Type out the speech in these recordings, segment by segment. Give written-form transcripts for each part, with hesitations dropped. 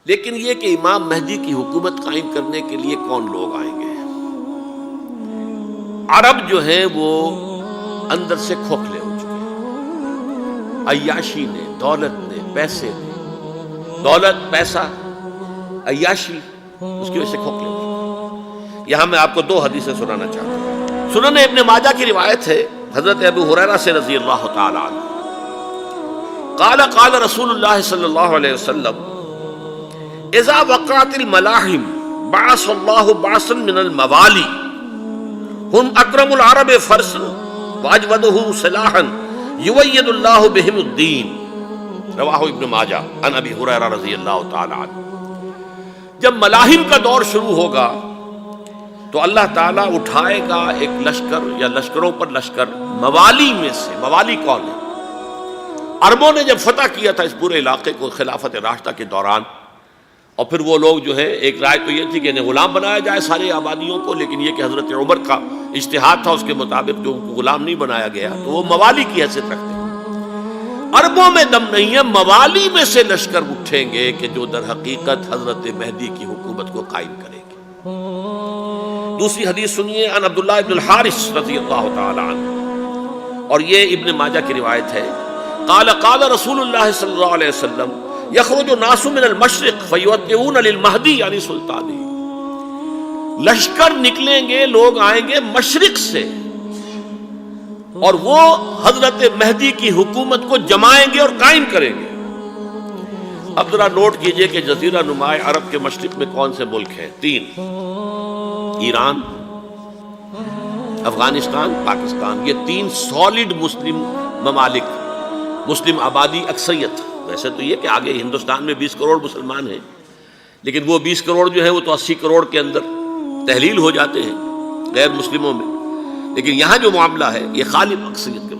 لیکن یہ کہ امام مہدی کی حکومت قائم کرنے کے لیے کون لوگ آئیں گے؟ عرب جو ہیں وہ اندر سے کھوکھلے ہو چکے ہیں، عیاشی نے، دولت نے، پیسے نے، دولت، پیسہ، عیاشی، اس کی وجہ سے کھوکھلے ہو چکے ہیں۔ یہاں میں آپ کو دو حدیثیں سنانا چاہتا ہوں۔ سنن ابن ماجہ کی روایت ہے حضرت ابو ہریرہ سے رضی اللہ تعالی عنہ، قال قال رسول اللہ صلی اللہ علیہ وسلم اذا وقعت الملاحم بعث اللہ بعثا من الموالی ہم اکرم العرب فرسا واجودہ سلاحا یوید اللہ بہم الدین، رواہ ابن ماجہ عن ابی ہریرہ رضی اللہ تعالی عنہ۔ جب ملاحم کا دور شروع ہوگا تو اللہ تعالیٰ اٹھائے گا ایک لشکر یا لشکروں پر لشکر موالی میں سے۔ موالی کون ہے؟ عربوں نے جب فتح کیا تھا اس پورے علاقے کو خلافت راشدہ کے دوران، اور پھر وہ لوگ جو ہے، ایک رائے تو یہ تھی کہ انہیں غلام بنایا جائے ساری آبادیوں کو، لیکن یہ کہ حضرت عمر کا اجتہاد تھا، اس کے مطابق جو ان کو غلام نہیں بنایا گیا تو وہ موالی کی حیثیت رکھتے ہیں۔ عربوں میں دم نہیں ہے، موالی میں سے لشکر اٹھیں گے کہ جو در حقیقت حضرت مہدی کی حکومت کو قائم کریں گے۔ دوسری حدیث سنیے، عن عبداللہ ابن الحارث رضی اللہ تعالی عنہ، اور یہ ابن ماجہ کی روایت ہے، قال قال رسول اللہ صلی اللہ علیہ وسلم یخرج الناس من المشرق فیودعون للمہدی یعنی سلطانی، لشکر نکلیں گے، لوگ آئیں گے مشرق سے، اور وہ حضرت مہدی کی حکومت کو جمائیں گے اور قائم کریں گے۔ اب ذرا نوٹ کیجئے کہ جزیرہ نما عرب کے مشرق میں کون سے ملک ہیں؟ تین: ایران، افغانستان، پاکستان۔ یہ تین سالڈ مسلم ممالک، مسلم آبادی اکثریت۔ ویسے تو یہ کہ آگے ہندوستان میں 20 کروڑ مسلمان ہیں، لیکن وہ 20 کروڑ جو ہے وہ تو 80 کروڑ کے اندر تحلیل ہو جاتے ہیں غیر مسلموں میں، لیکن یہاں جو معاملہ ہے یہ غالب اکثریت کا۔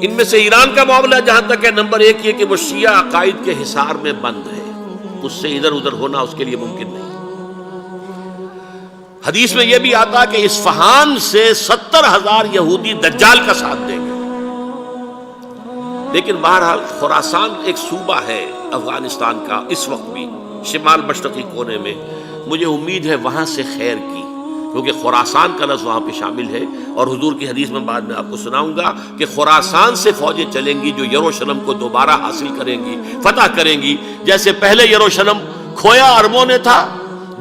ان میں سے ایران کا معاملہ جہاں تک ہے، نمبر 1 یہ کہ وہ شیعہ عقائد کے حصار میں بند ہے، اس سے ادھر ادھر ہونا اس کے لیے ممکن نہیں۔ حدیث میں یہ بھی آتا کہ اصفہان سے 70,000 یہودی دجال کا ساتھ دیں گے۔ لیکن بہرحال خراسان ایک صوبہ ہے افغانستان کا اس وقت بھی، شمال مشرقی کونے میں، مجھے امید ہے وہاں سے خیر کی، کیونکہ خراسان کا لفظ وہاں پہ شامل ہے، اور حضور کی حدیث میں بعد میں آپ کو سناؤں گا کہ خراسان سے فوجیں چلیں گی جو یروشلم کو دوبارہ حاصل کریں گی، فتح کریں گی۔ جیسے پہلے یروشلم کھویا عربوں نے تھا،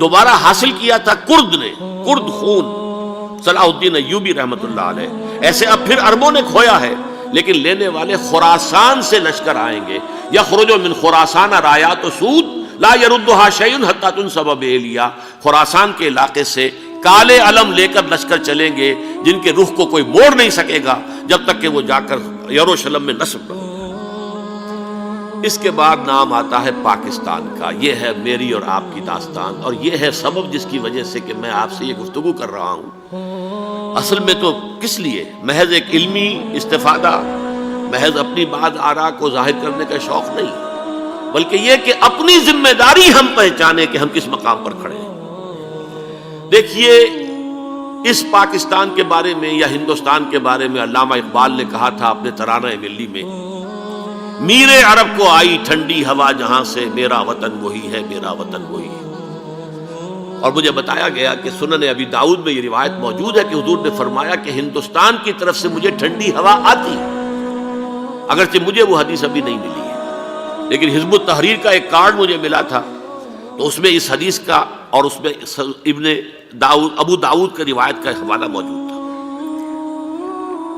دوبارہ حاصل کیا تھا کرد نے، کرد خون صلاح الدین ایوبی رحمۃ اللہ علیہ، ایسے اب پھر عربوں نے کھویا ہے، لیکن لینے والے خراسان سے لشکر آئیں گے۔ یخرج من خراسان رایات و سود لا یردھا شیء حتی تنصب بإیلیا، خراسان کے علاقے سے کالے علم لے کر لشکر چلیں گے جن کے رخ کو کوئی موڑ نہیں سکے گا جب تک کہ وہ جا کر یروشلم میں نصب نہ ہو۔ اس کے بعد نام آتا ہے پاکستان کا۔ یہ ہے میری اور آپ کی داستان، اور یہ ہے سبب جس کی وجہ سے کہ میں آپ سے یہ گفتگو کر رہا ہوں۔ اصل میں تو کس لیے؟ محض ایک علمی استفادہ، محض اپنی بات آراء کو ظاہر کرنے کا شوق نہیں، بلکہ یہ کہ اپنی ذمہ داری ہم پہچانیں کہ ہم کس مقام پر کھڑے ہیں۔ دیکھیے، اس پاکستان کے بارے میں یا ہندوستان کے بارے میں علامہ اقبال نے کہا تھا اپنے ترانہ ملی میں، میر عرب کو آئی ٹھنڈی ہوا جہاں سے، میرا وطن وہی ہے، میرا وطن وہی ہے۔ اور مجھے بتایا گیا کہ سنن ابی داؤد میں یہ روایت موجود ہے کہ حضور نے فرمایا کہ ہندوستان کی طرف سے مجھے ٹھنڈی ہوا آتی ہے، اگرچہ مجھے وہ حدیث ابھی نہیں ملی ہے، لیکن حزب التحریر کا ایک کارڈ مجھے ملا تھا، تو اس میں اس حدیث کا اور اس میں ابو داؤد کا روایت کا حوالہ موجود تھا۔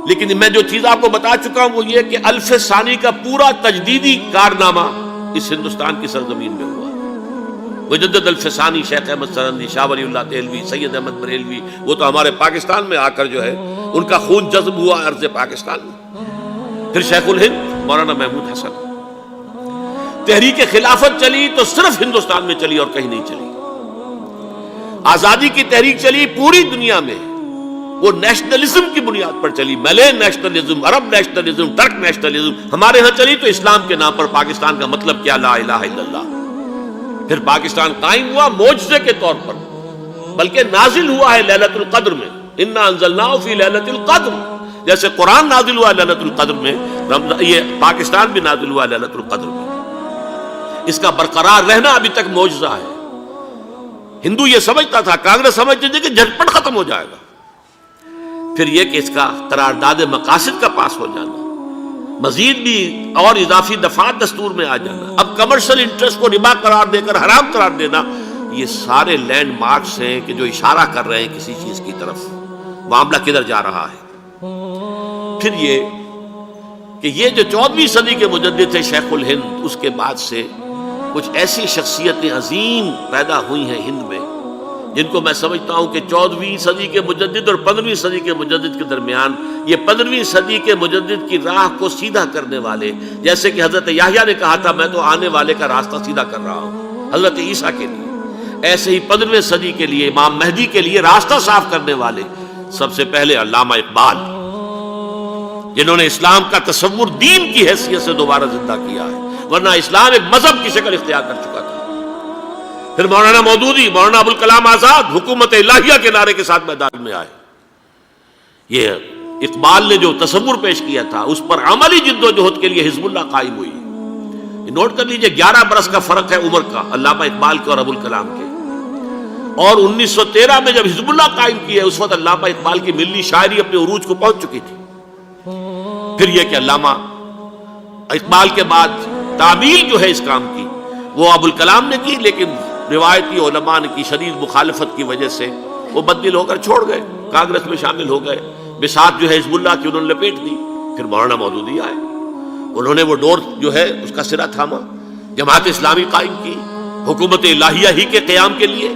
لیکن میں جو چیز آپ کو بتا چکا ہوں وہ یہ کہ الف ثانی کا پورا تجدیدی کارنامہ اس ہندوستان کی سرزمین میں ہوا۔ مجدد الف ثانی شیخ احمد سرندی، شاہ ولی اللہ دہلوی، سید احمد بریلوی، وہ تو ہمارے پاکستان میں آ کر جو ہے ان کا خون جذب ہوا ارض پاکستان میں۔ پھر شیخ الہند مولانا محمود حسن۔ تحریک خلافت چلی تو صرف ہندوستان میں چلی اور کہیں نہیں چلی۔ آزادی کی تحریک چلی پوری دنیا میں، وہ نیشنلزم کی بنیاد پر چلی، ملے نیشنلزم، عرب نیشنلزم، ترک نیشنلزم۔ ہمارے ہاں چلی تو اسلام کے نام پر پاکستان کا مطلب کیا؟ لا الہ الا اللہ۔ پھر پاکستان قائم ہوا معجزے کے طور پر، بلکہ نازل ہوا ہے لیلۃ القدر میں، انا انزلناہ فی لیلۃ القدر، جیسے قرآن نازل ہوا لیلۃ القدر میں، یہ پاکستان بھی نازل ہوا لیلۃ القدر میں۔ اس کا برقرار رہنا ابھی تک معجزہ ہے۔ ہندو یہ سمجھتا تھا، کانگریس سمجھتی تھی کہ جھٹپٹ ختم ہو جائے گا۔ پھر یہ کہ اس کا قرارداد مقاصد کا پاس ہو جانا، مزید بھی اور اضافی دفعات دستور میں آ جانا، اب کمرشل انٹرسٹ کو ربا قرار دے کر حرام قرار دینا، یہ سارے لینڈ مارکس ہیں کہ جو اشارہ کر رہے ہیں کسی چیز کی طرف، معاملہ کدھر جا رہا ہے۔ پھر یہ کہ یہ جو 14ویں صدی کے مجدد تھے شیخ الہند، اس کے بعد سے کچھ ایسی شخصیتیں عظیم پیدا ہوئی ہیں ہند میں، جن کو میں سمجھتا ہوں کہ 14ویں صدی کے مجدد اور 15ویں صدی کے مجدد کے درمیان یہ 15ویں صدی کے مجدد کی راہ کو سیدھا کرنے والے، جیسے کہ حضرت یحییٰ نے کہا تھا میں تو آنے والے کا راستہ سیدھا کر رہا ہوں حضرت عیسیٰ کے لیے، ایسے ہی 15ویں صدی کے لیے امام مہدی کے لیے راستہ صاف کرنے والے سب سے پہلے علامہ اقبال، جنہوں نے اسلام کا تصور دین کی حیثیت سے دوبارہ زندہ کیا ہے، ورنہ اسلام ایک مذہب کی شکل اختیار کر چکا تھا۔ پھر مولانا مودودی، مولانا ابوالکلام آزاد حکومت الہیہ کے نعرے کے ساتھ میدان میں آئے۔ یہ اقبال نے جو تصور پیش کیا تھا اس پر عملی جد و جہد کے لیے حزب اللہ قائم ہوئی۔ نوٹ کر لیجئے 11 برس کا فرق ہے عمر کا علامہ اقبال کے اور ابوالکلام کے، اور 1913 میں جب حزب اللہ قائم کی ہے اس وقت علامہ اقبال کی ملی شاعری اپنے عروج کو پہنچ چکی تھی۔ پھر یہ کہ علامہ اقبال کے بعد تعمیل جو ہے اس کام کی وہ ابوالکلام نے کی، لیکن روایتی علماء کی شدید مخالفت کی وجہ سے وہ بددل ہو کر چھوڑ گئے، کانگریس میں شامل ہو گئے، بساط جو ہے حزب اللہ کی انہوں نے لپیٹ دی۔ پھر مولانا مودودی آئے، انہوں نے وہ ڈور جو ہے اس کا سرا تھاما، جماعت اسلامی قائم کی حکومت الہیہ ہی کے قیام کے لیے۔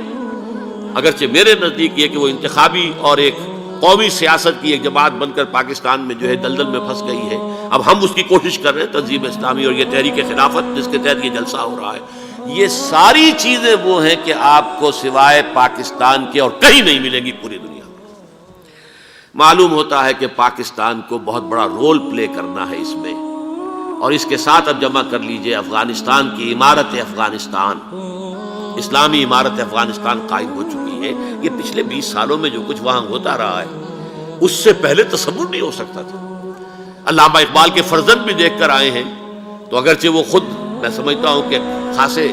اگرچہ میرے نزدیک یہ کہ وہ انتخابی اور ایک قومی سیاست کی ایک جماعت بن کر پاکستان میں جو ہے دلدل میں پھنس گئی ہے، اب ہم اس کی کوشش کر رہے ہیں تنظیم اسلامی اور یہ تحریک خلافت جس کے تحت یہ جلسہ ہو رہا ہے، یہ ساری چیزیں وہ ہیں کہ آپ کو سوائے پاکستان کے اور کہیں نہیں ملیں گی پوری دنیا میں۔ معلوم ہوتا ہے کہ پاکستان کو بہت بڑا رول پلے کرنا ہے اس میں، اور اس کے ساتھ اب جمع کر لیجئے افغانستان کی عمارت افغانستان، اسلامی عمارت افغانستان قائم ہو چکی ہے۔ یہ پچھلے 20 سالوں میں جو کچھ وہاں ہوتا رہا ہے اس سے پہلے تصور نہیں ہو سکتا تھا۔ علامہ اقبال کے فرزند بھی دیکھ کر آئے ہیں، تو اگرچہ وہ خود میں سمجھتا ہوں کہ خاصے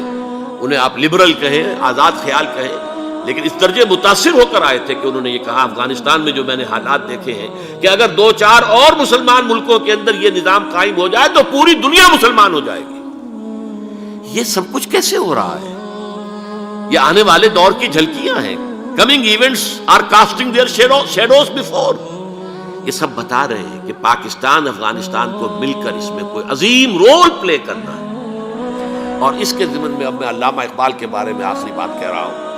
انہیں آپ لبرل کہیں، آزاد خیال کہیں، لیکن اس درجے متاثر ہو کر آئے تھے کہ انہوں نے یہ کہا افغانستان میں جو میں نے حالات دیکھے ہیں کہ اگر 2-4 اور مسلمان ملکوں کے اندر یہ نظام قائم ہو جائے تو پوری دنیا مسلمان ہو جائے گی۔ یہ سب کچھ کیسے ہو رہا ہے؟ یہ آنے والے دور کی جھلکیاں ہیں۔ Coming events are casting their shadows before. یہ سب بتا رہے ہیں کہ پاکستان افغانستان کو مل کر اس میں کوئی عظیم رول پلے کرنا ہے۔ اور اس کے ضمن میں اب میں علامہ اقبال کے بارے میں آخری بات کہہ رہا ہوں۔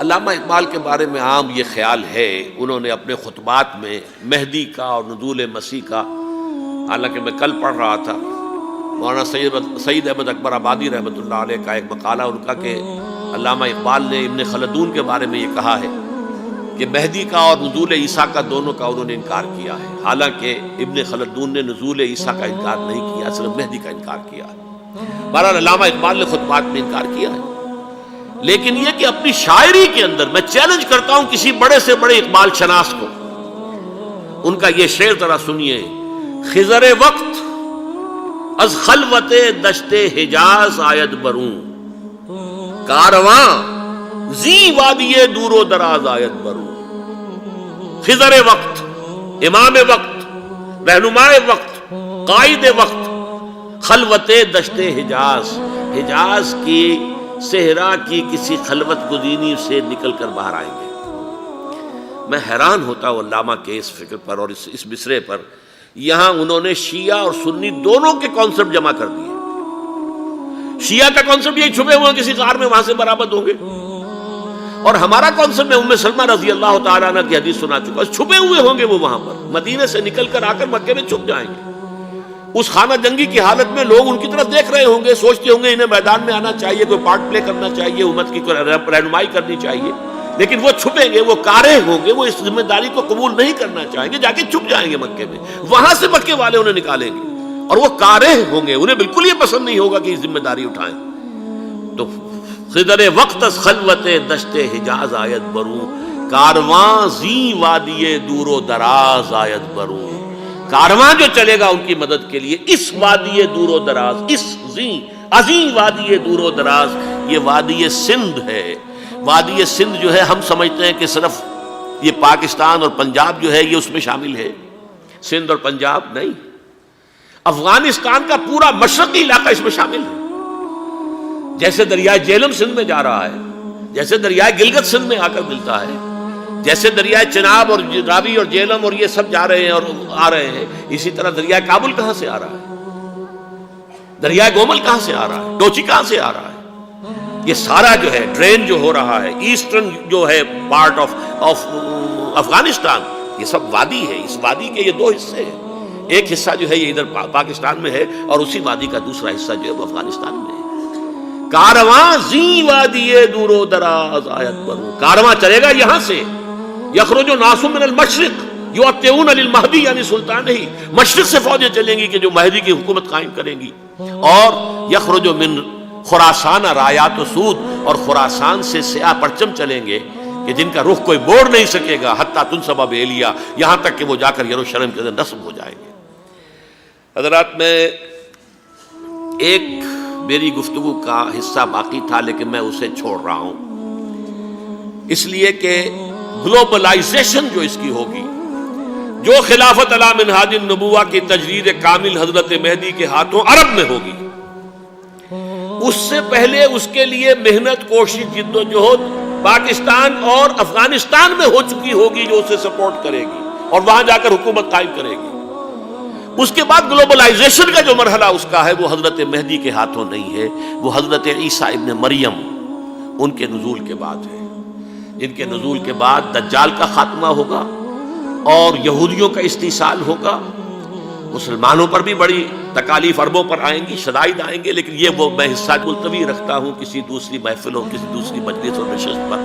علامہ اقبال کے بارے میں عام یہ خیال ہے، انہوں نے اپنے خطبات میں مہدی کا اور نزول مسیح کا، حالانکہ میں کل پڑھ رہا تھا مولانا سید احمد اکبر آبادی رحمۃ اللہ علیہ کا ایک مقالہ ان کا کہ علامہ اقبال نے ابن خلدون کے بارے میں یہ کہا ہے کہ مہدی کا اور نزول عیسیٰ کا دونوں کا انہوں نے انکار کیا ہے، حالانکہ ابن خلدون نے نزول عیسیٰ کا انکار نہیں کیا، صرف مہدی کا انکار کیا ہے۔ بہرحال علامہ اقبال نے خطبات میں انکار کیا ہے، لیکن یہ کہ اپنی شاعری کے اندر میں چیلنج کرتا ہوں کسی بڑے سے بڑے اقبال شناس کو، ان کا یہ شعر ذرا سنیے: خضر وقت از خلوت دشت حجاز آید بروں، کارواں زی وادی دور و دراز آید بروں۔ خضر وقت، امام وقت، رہنمائے وقت، قائد وقت، خلوت دشت حجاز، حجاز کی صحرا کی کسی خلوت گزینی سے نکل کر باہر آئیں گے۔ میں حیران ہوتا ہوں علامہ کے اس فکر پر اور اس مصرے پر۔ یہاں انہوں نے شیعہ اور سنی دونوں کے کانسیپٹ جمع کر دیے۔ شیعہ کا کانسیپٹ یہی چھپے ہوئے کسی غار میں وہاں سے برآمد ہوں گے، اور ہمارا کانسیپٹ میں ام سلمہ رضی اللہ تعالیٰ عنہ کی حدیث سنا چکا، چھپے ہوئے ہوں گے وہ وہاں پر، مدینے سے نکل کر آ کر مکے میں چھپ جائیں گے۔ اس خانہ جنگی کی حالت میں لوگ ان کی طرف دیکھ رہے ہوں گے، سوچتے ہوں گے انہیں میدان میں آنا چاہیے، کوئی پارٹ پلے کرنا چاہیے، امت کی رہنمائی کرنی چاہیے، لیکن وہ چھپیں گے، وہ کارے ہوں گے، وہ اس ذمہ داری کو قبول نہیں کرنا چاہیں گے، جا کے چھپ جائیں گے مکے میں، وہاں سے مکے والے انہیں نکالیں گے، اور وہ کارے ہوں گے، انہیں بالکل یہ پسند نہیں ہوگا کہ یہ ذمہ داری اٹھائیں۔ تو خضر وقت از خلوت دشت حجاز آیت بروں، کارواں زی وادی دور و دراز آیت بروں۔ کارواں جو چلے گا ان کی مدد کے لیے اس وادی دور و دراز، اس زی عظیم وادی دور و دراز، یہ وادی سندھ ہے۔ وادی سندھ جو ہے ہم سمجھتے ہیں کہ صرف یہ پاکستان اور پنجاب جو ہے یہ اس میں شامل ہے، سندھ اور پنجاب نہیں، افغانستان کا پورا مشرقی علاقہ اس میں شامل ہے۔ جیسے دریائے جیلم سندھ میں جا رہا ہے، جیسے دریائے گلگت سندھ میں آ کر ملتا ہے، جیسے دریائے چناب اور راوی اور جیلم اور یہ سب جا رہے ہیں اور آ رہے ہیں، اسی طرح دریائے کابل کہاں سے آ رہا ہے، دریائے گومل کہاں سے آ رہا ہے، ڈوچی کہاں سے آ رہا ہے، یہ سارا جو ہے ڈرین جو ہو رہا ہے ایسٹرن جو ہے پارٹ آف افغانستان، یہ سب وادی ہے۔ اس وادی کے یہ دو حصے ہیں، ایک حصہ جو ہے یہ ادھر پاکستان میں ہے اور اسی وادی کا دوسرا حصہ جو ہے وہ افغانستان میں ہے۔ کارواں زی وادی دور و دراز آیت برو، کارواں چلے گا یہاں سے، یخرج الناس من المشرق یؤتون للمہدی یعنی سلطان ہی، مشرق سے فوجیں چلیں گی کہ جو مہدی کی حکومت قائم کریں گی، اور یخرج من خراسان رایات و سود، اور خراسان سے سیاہ پرچم چلیں گے کہ جن کا رخ کوئی موڑ نہیں سکے گا، حتیٰ تنصب بیلیا، یہاں تک کہ وہ جا کر یروشلم کے اندر نصب ہو جائیں گے۔ حضرات، میں ایک میری گفتگو کا حصہ باقی تھا لیکن میں اسے چھوڑ رہا ہوں، اس لیے کہ گلوبلائزیشن جو اس کی ہوگی، جو خلافت علی منہاج النبوہ کی تجرید کامل حضرت مہدی کے ہاتھوں عرب میں ہوگی، اس سے پہلے اس کے لیے محنت، کوشش، جد و جہد پاکستان اور افغانستان میں ہو چکی ہوگی جو اسے سپورٹ کرے گی اور وہاں جا کر حکومت قائم کرے گی۔ اس کے بعد گلوبلائزیشن کا جو مرحلہ اس کا ہے وہ حضرت مہدی کے ہاتھوں نہیں ہے، وہ حضرت عیسیٰ ابن مریم ان کے نزول کے بعد ہے، جن کے نزول کے بعد دجال کا خاتمہ ہوگا اور یہودیوں کا استحصال ہوگا، مسلمانوں پر بھی بڑی تکالیف عربوں پر آئیں گی، شدائد آئیں گے، لیکن یہ وہ میں حصہ ملتوی رکھتا ہوں کسی دوسری محفل اور کسی دوسری مجلس اور نشست پر۔